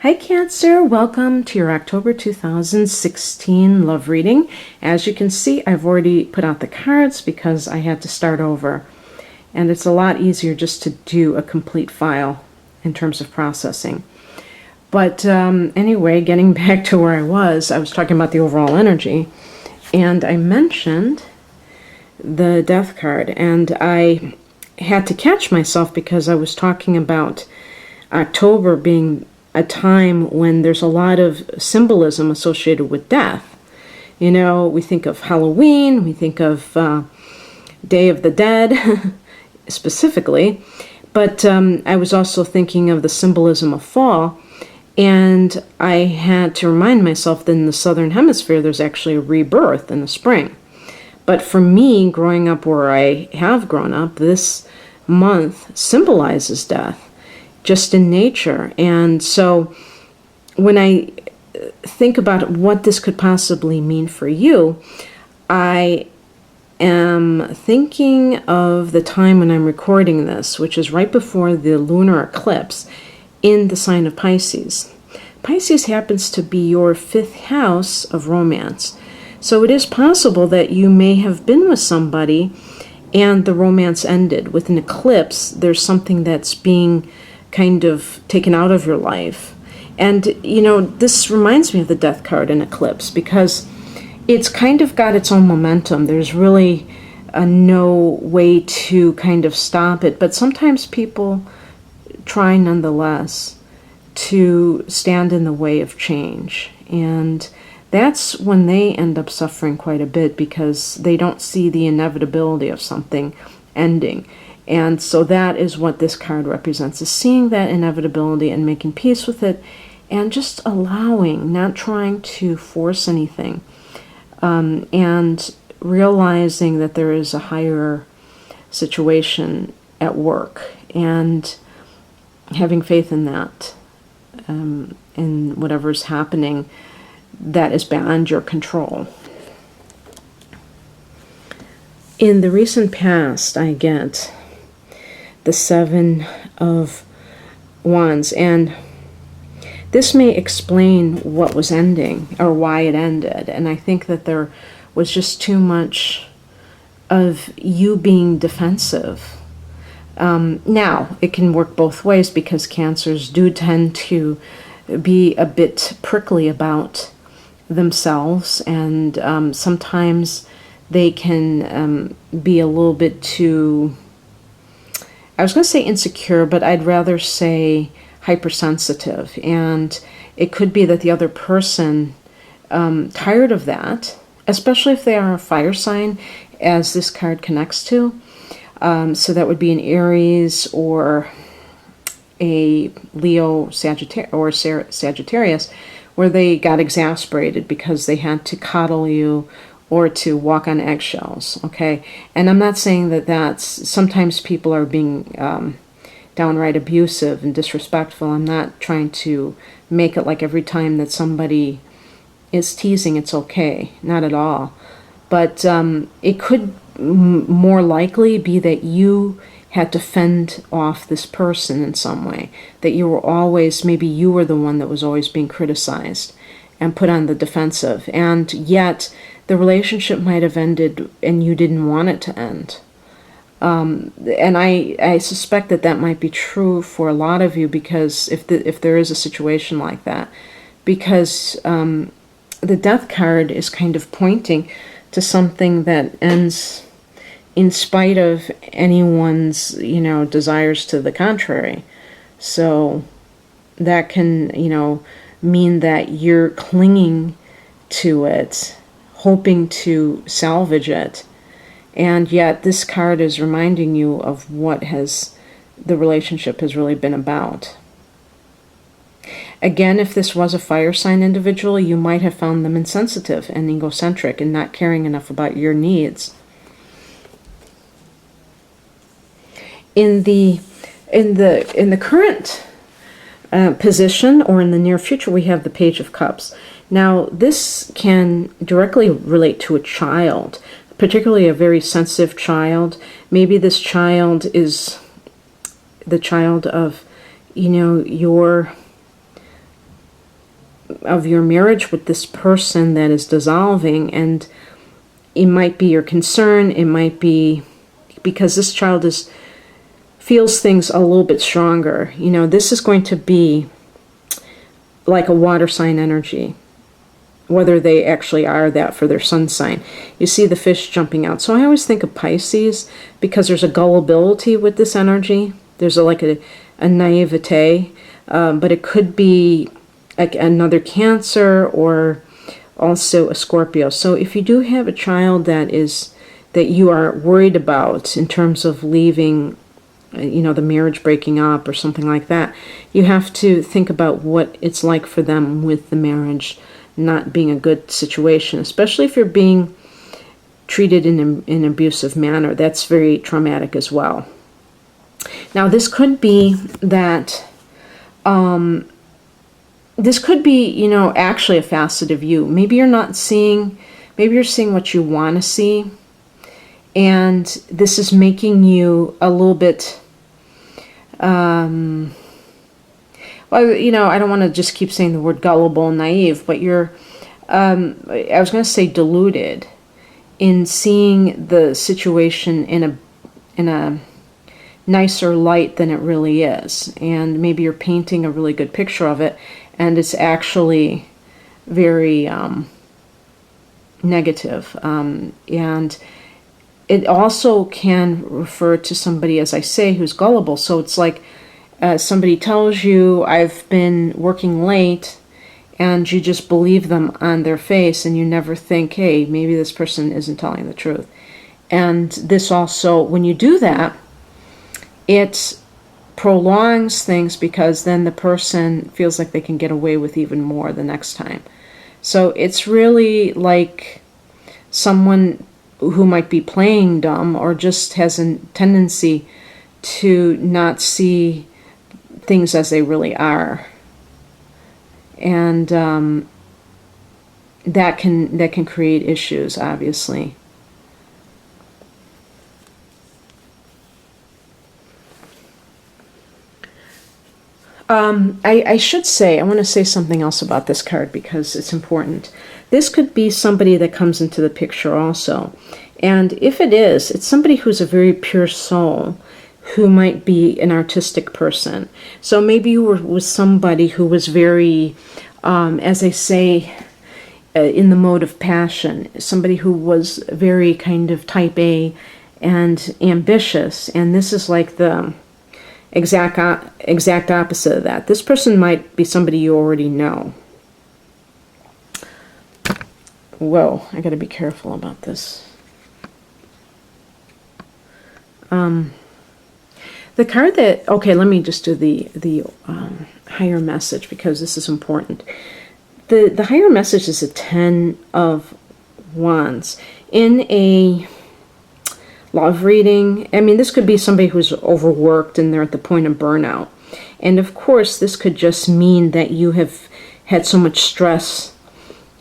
Hi Cancer, welcome to your October 2016 love reading. As you can see, I've already put out the cards because I had to start over. And it's a lot easier just to do a complete file in terms of processing. But anyway, getting back to where I was talking about the overall energy. And I mentioned the Death card. And I had to catch myself because I was talking about October being a time when there's a lot of symbolism associated with death. You know, we think of Halloween, we think of Day of the Dead specifically, but I was also thinking of the symbolism of fall, and I had to remind myself that in the Southern Hemisphere there's actually a rebirth in the spring. But for me, growing up where I have grown up, this month symbolizes death, just in nature. And so when I think about what this could possibly mean for you, I am thinking of the time when I'm recording this, which is right before the lunar eclipse in the sign of Pisces. Pisces happens to be your 5th house of romance. So it is possible that you may have been with somebody and the romance ended. With an eclipse, there's something that's being kind of taken out of your life. And, you know, this reminds me of the Death card in Eclipse because it's kind of got its own momentum. There's really no way to kind of stop it. But sometimes people try nonetheless to stand in the way of change. And that's when they end up suffering quite a bit because they don't see the inevitability of something ending. And so that is what this card represents, is seeing that inevitability and making peace with it and just allowing, not trying to force anything, and realizing that there is a higher situation at work and having faith in that, in whatever's happening that is beyond your control. In the recent past, I get the 7 of Wands, and this may explain what was ending or why it ended. And I think that there was just too much of you being defensive. Now, it can work both ways because Cancers do tend to be a bit prickly about themselves, and sometimes they can be a little bit too, I was going to say insecure, but I'd rather say hypersensitive. And it could be that the other person, tired of that, especially if they are a fire sign, as this card connects to. So that would be an Aries or a Leo or Sagittarius, where they got exasperated because they had to coddle you or to walk on eggshells, okay? And I'm not saying that sometimes people are being downright abusive and disrespectful. I'm not trying to make it like every time that somebody is teasing, it's okay. Not at all. But it could more likely be that you had to fend off this person in some way, that you were always, maybe you were the one that was always being criticized and put on the defensive, and yet the relationship might have ended and you didn't want it to end. And I suspect that might be true for a lot of you, because if there is a situation like that, because the Death card is kind of pointing to something that ends in spite of anyone's, desires to the contrary. So that can, mean that you're clinging to it, hoping to salvage it. And yet this card is reminding you of what the relationship has really been about. Again, if this was a fire sign individual, you might have found them insensitive and egocentric and not caring enough about your needs. In the current position, or in the near future, we have the Page of Cups. Now, this can directly relate to a child, particularly a very sensitive child. Maybe this child is the child of, your of your marriage with this person that is dissolving, and it might be your concern, it might be because this child feels things a little bit stronger. You know, this is going to be like a water sign energy, whether they actually are that for their sun sign. You see the fish jumping out. So I always think of Pisces because there's a gullibility with this energy. There's a naivete, but it could be like another Cancer or also a Scorpio. So if you do have a child that you are worried about in terms of leaving, the marriage breaking up or something like that, you have to think about what it's like for them with the marriage not being a good situation, especially if you're being treated in an abusive manner. That's very traumatic as well. Now, this could be that, actually a facet of you. Maybe you're seeing what you want to see, and this is making you a little bit, I don't want to just keep saying the word gullible and naive, but you're, I was going to say deluded in seeing the situation in a nicer light than it really is. And maybe you're painting a really good picture of it, and it's actually very negative. And it also can refer to somebody, as I say, who's gullible. So it's like somebody tells you, I've been working late, and you just believe them on their face, and you never think, hey, maybe this person isn't telling the truth. And this also, when you do that, it prolongs things, because then the person feels like they can get away with even more the next time. So it's really like someone who might be playing dumb or just has a tendency to not see things as they really are. And that can create issues, obviously. I should say, I want to say something else about this card because it's important. This could be somebody that comes into the picture also. And if it is, it's somebody who's a very pure soul, who might be an artistic person. So maybe you were with somebody who was very, as I say, in the mode of passion. Somebody who was very kind of type A and ambitious. And this is like the exact opposite of that. This person might be somebody you already know. Whoa, I gotta be careful about this. The card that, okay, let me just do the higher message, because this is important. The higher message is a 10 of Wands. In a love reading, I mean, this could be somebody who's overworked and they're at the point of burnout. And of course, this could just mean that you have had so much stress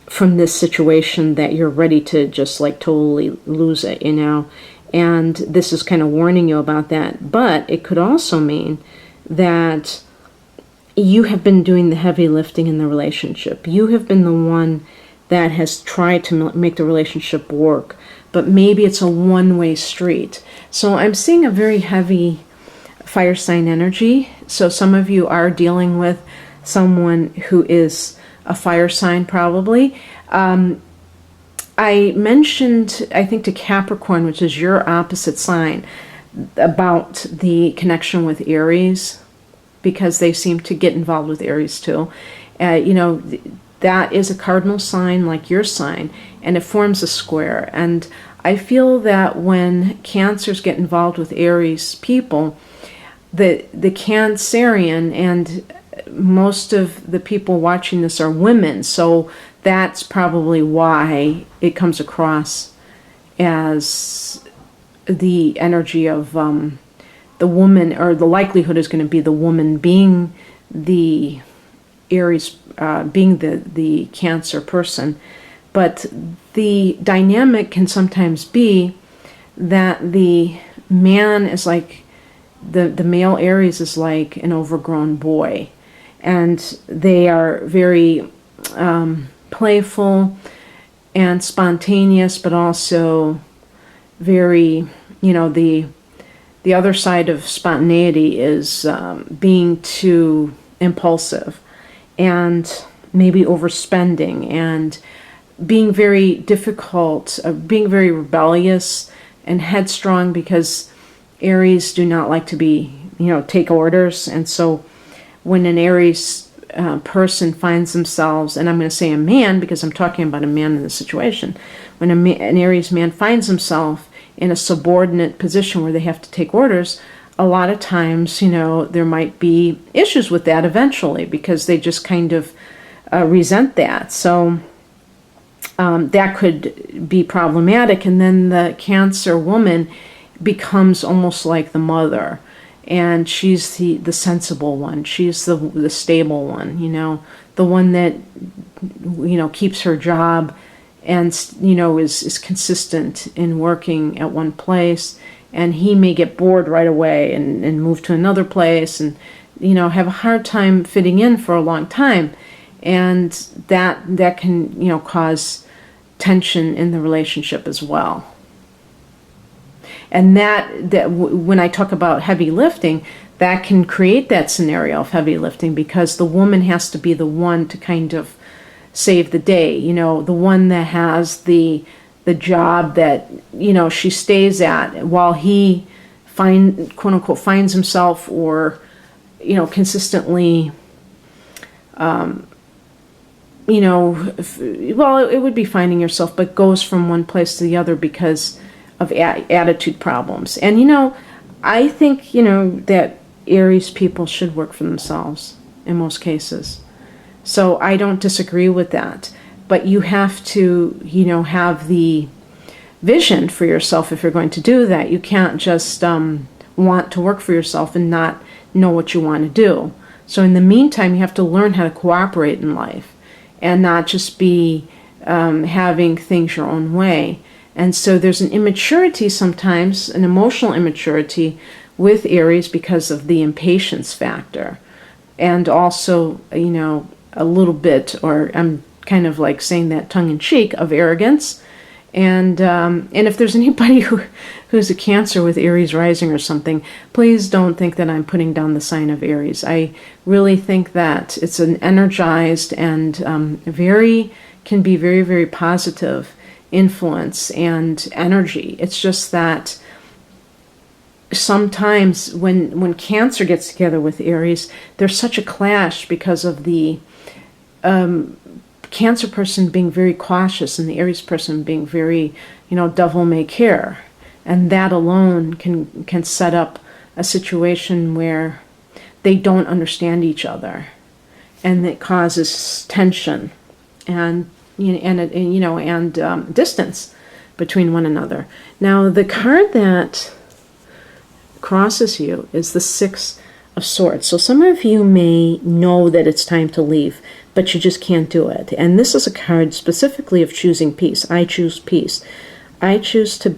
from this situation that you're ready to just like totally lose it, And this is kind of warning you about that. But it could also mean that you have been doing the heavy lifting in the relationship. You have been the one that has tried to make the relationship work. But maybe it's a one-way street. So I'm seeing a very heavy fire sign energy. So some of you are dealing with someone who is a fire sign, probably. I mentioned, I think, to Capricorn, which is your opposite sign, about the connection with Aries, because they seem to get involved with Aries too. That is a cardinal sign like your sign, and it forms a square. And I feel that when Cancers get involved with Aries people, the Cancerian, and most of the people watching this are women, so that's probably why it comes across as the energy of the woman, or the likelihood is going to be the woman being the Aries, being the Cancer person. But the dynamic can sometimes be that the man is like, the male Aries is like an overgrown boy, and they are very playful and spontaneous, but also very, the other side of spontaneity is being too impulsive and maybe overspending and being very difficult, being very rebellious and headstrong, because Aries do not like to be, take orders. And so when an Aries person finds themselves, and I'm going to say a man because I'm talking about a man in the situation, when an Aries man finds himself in a subordinate position where they have to take orders, a lot of times, there might be issues with that eventually because they just kind of resent that. So that could be problematic. And then the Cancer woman becomes almost like the mother. And she's the sensible one. She's the stable one, the one that, keeps her job and, is consistent in working at one place. And he may get bored right away and move to another place and, have a hard time fitting in for a long time. And that can, cause tension in the relationship as well. And that when I talk about heavy lifting, that can create that scenario of heavy lifting because the woman has to be the one to kind of save the day, the one that has the job that, she stays at while he quote unquote finds himself or, consistently, well, it would be finding yourself, but goes from one place to the other because of attitude problems. And, I think, that Aries people should work for themselves in most cases. So I don't disagree with that. But you have to, have the vision for yourself if you're going to do that. You can't just want to work for yourself and not know what you want to do. So in the meantime, you have to learn how to cooperate in life and not just be having things your own way. And so there's an immaturity sometimes, an emotional immaturity with Aries because of the impatience factor. And also, a little bit, or I'm kind of like saying that tongue-in-cheek, of arrogance. And if there's anybody who's a Cancer with Aries rising or something, please don't think that I'm putting down the sign of Aries. I really think that it's an energized and can be very, very positive influence and energy. It's just that sometimes when Cancer gets together with Aries, there's such a clash because of the Cancer person being very cautious and the Aries person being very, devil may care. And that alone can set up a situation where they don't understand each other, and it causes tension and distance between one another. Now, the card that crosses you is the Six of Swords. So some of you may know that it's time to leave, but you just can't do it. And this is a card specifically of choosing peace. I choose peace. I choose to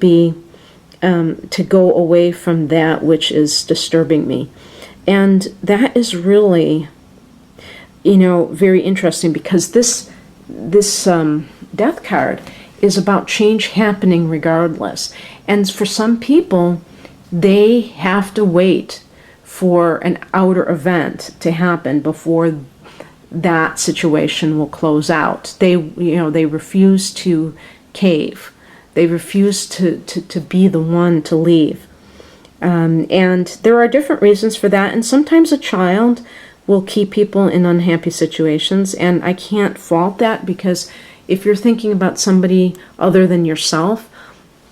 go away from that which is disturbing me. And that is really, very interesting because this death card is about change happening regardless. And for some people, they have to wait for an outer event to happen before that situation will close out. They refuse to cave. They refuse to be the one to leave. And there are different reasons for that. And sometimes a child will keep people in unhappy situations. And I can't fault that, because if you're thinking about somebody other than yourself,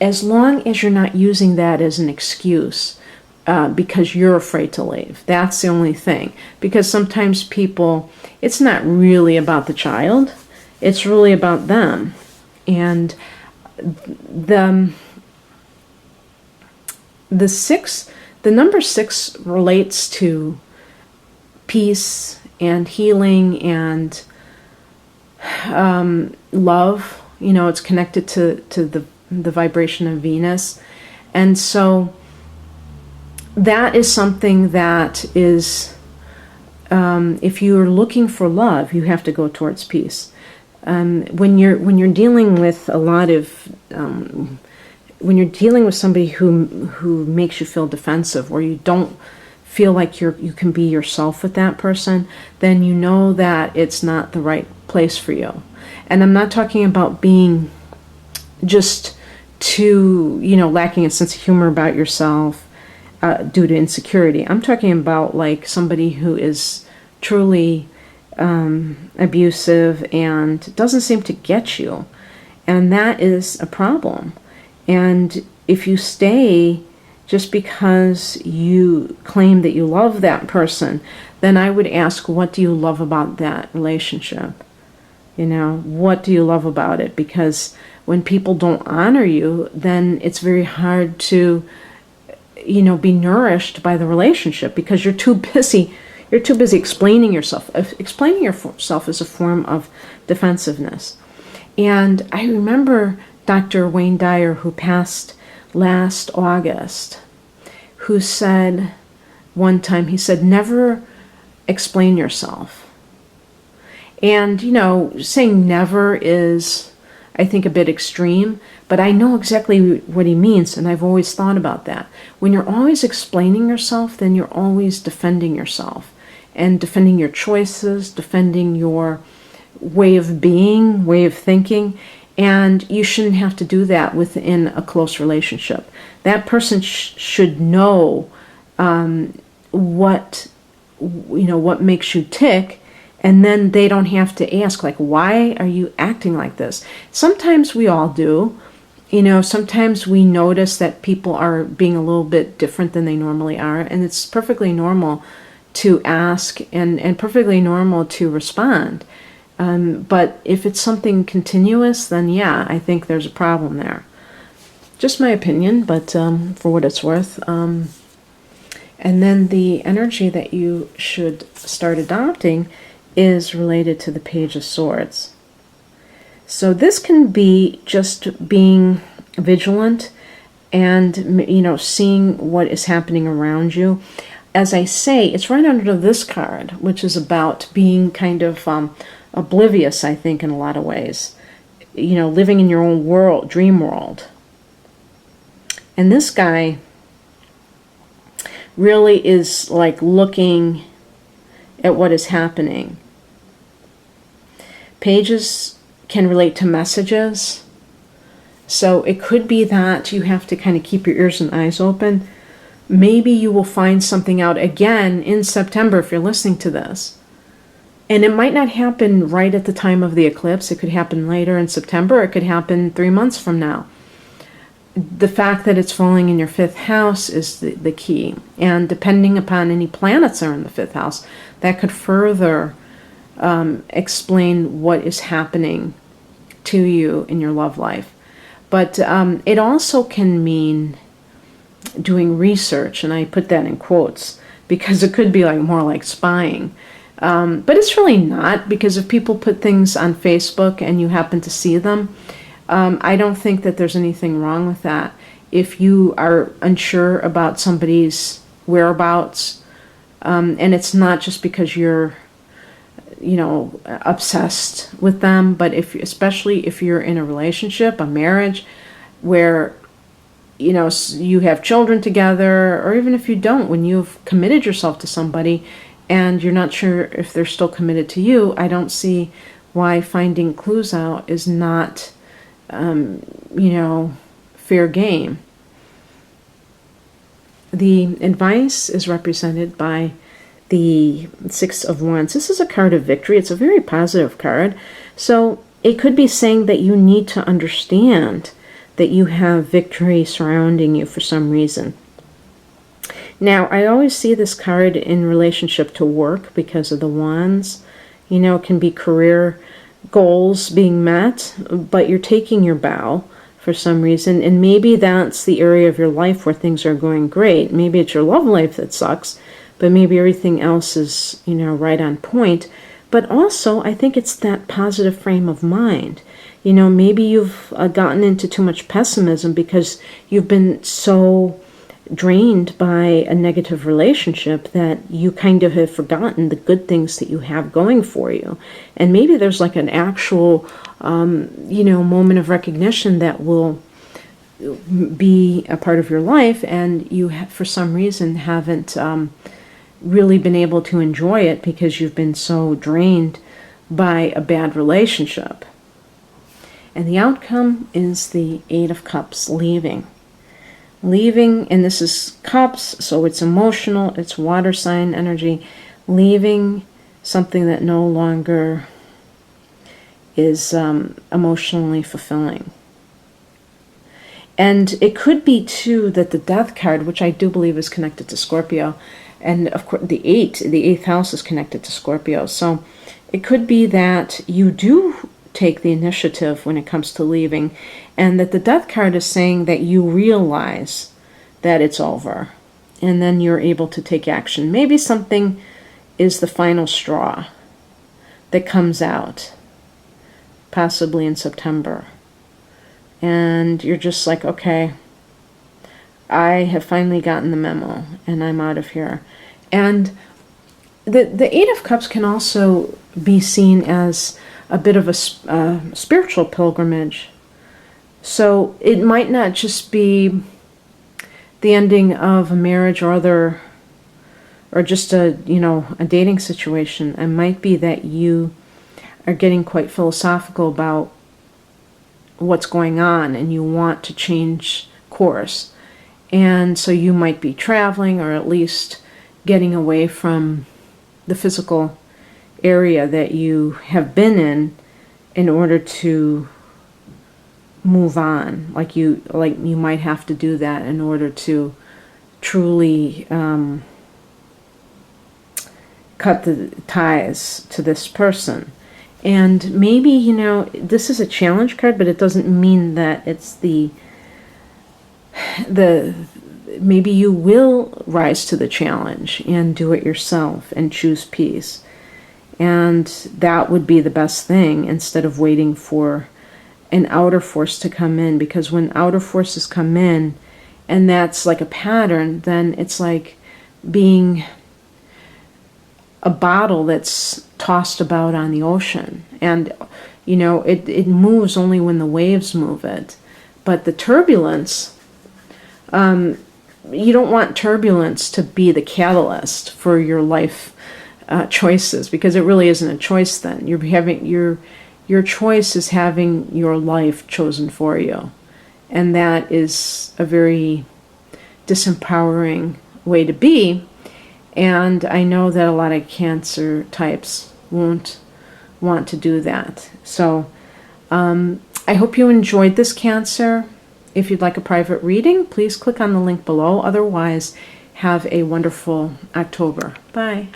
as long as you're not using that as an excuse because you're afraid to leave, that's the only thing. Because sometimes people, it's not really about the child, it's really about them. And the number 6 relates to peace and healing and love. It's connected to the vibration of Venus. And so that is something that is If you're looking for love, you have to go towards peace. When you're dealing with a lot of when you're dealing with somebody who makes you feel defensive, or you don't feel like you can be yourself with that person, then you know that it's not the right place for you. And I'm not talking about being just too, lacking a sense of humor about yourself due to insecurity. I'm talking about like somebody who is truly abusive and doesn't seem to get you. And that is a problem. And if you stay just because you claim that you love that person, then I would ask, what do you love about that relationship? What do you love about it? Because when people don't honor you, then it's very hard to, be nourished by the relationship, because you're too busy explaining yourself. Explaining yourself is a form of defensiveness. And I remember Dr. Wayne Dyer, who passed last August, who said one time, he said, never explain yourself. And, saying never is, I think, a bit extreme, but I know exactly what he means, and I've always thought about that. When you're always explaining yourself, then you're always defending yourself, and defending your choices, defending your way of being, way of thinking, and you shouldn't have to do that within a close relationship. That person should know what makes you tick. And then they don't have to ask, like, why are you acting like this? Sometimes we all do. Sometimes we notice that people are being a little bit different than they normally are. And it's perfectly normal to ask and perfectly normal to respond. But if it's something continuous, then yeah, I think there's a problem there. Just my opinion, but for what it's worth. And then the energy that you should start adopting is related to the Page of Swords. So this can be just being vigilant and, seeing what is happening around you. As I say, it's right under this card, which is about being kind of oblivious, I think, in a lot of ways. Living in your own world, dream world. And this guy really is like looking at what is happening. Pages can relate to messages. So it could be that you have to kind of keep your ears and eyes open. Maybe you will find something out again in September if you're listening to this. And it might not happen right at the time of the eclipse. It could happen later in September. It could happen 3 months from now. The fact that it's falling in your 5th house is the key. And depending upon any planets are in the 5th house, that could further explain what is happening to you in your love life. But it also can mean doing research, and I put that in quotes because it could be more like spying. But it's really not, because if people put things on Facebook and you happen to see them, I don't think that there's anything wrong with that. If you are unsure about somebody's whereabouts, and it's not just because you're, obsessed with them, but especially if you're in a relationship, a marriage, where, you have children together, or even if you don't, when you've committed yourself to somebody and you're not sure if they're still committed to you, I don't see why finding clues out is not fair game. The advice is represented by the 6 of Wands. This is a card of victory. It's a very positive card. So it could be saying that you need to understand that you have victory surrounding you for some reason. Now, I always see this card in relationship to work because of the Wands. It can be career goals being met, but you're taking your bow for some reason, and maybe that's the area of your life where things are going great. Maybe it's your love life that sucks, but maybe everything else is, right on point. But also, I think it's that positive frame of mind. Maybe you've gotten into too much pessimism because you've been so drained by a negative relationship that you kind of have forgotten the good things that you have going for you. And maybe there's like an actual, moment of recognition that will be a part of your life, and you for some reason haven't really been able to enjoy it because you've been so drained by a bad relationship. And the outcome is the Eight of Cups, leaving. Leaving, and this is cups, so it's emotional, it's water sign energy, leaving something that no longer is emotionally fulfilling. And it could be, too, that the Death card, which I do believe is connected to Scorpio, and of course the eighth house is connected to Scorpio. So it could be that you do take the initiative when it comes to leaving, and that the Death card is saying that you realize that it's over, and then you're able to take action. Maybe something is the final straw that comes out, possibly in September. And you're just like, okay, I have finally gotten the memo, and I'm out of here. And the Eight of Cups can also be seen as a bit of a spiritual pilgrimage. So it might not just be the ending of a marriage or just a dating situation. It might be that you are getting quite philosophical about what's going on, and you want to change course. And so you might be traveling, or at least getting away from the physical area that you have been in order to move on. Like you might have to do that in order to truly cut the ties to this person. And maybe, this is a challenge card, but it doesn't mean that it's maybe you will rise to the challenge and do it yourself and choose peace. And that would be the best thing, instead of waiting for an outer force to come in. Because when outer forces come in, and that's like a pattern, then it's like being a bottle that's tossed about on the ocean. And, it moves only when the waves move it. But the turbulence, you don't want turbulence to be the catalyst for your life choices, because it really isn't a choice then. You're having your choice is having your life chosen for you. And that is a very disempowering way to be. And I know that a lot of Cancer types won't want to do that. So I hope you enjoyed this, Cancer. If you'd like a private reading, please click on the link below. Otherwise, have a wonderful October. Bye.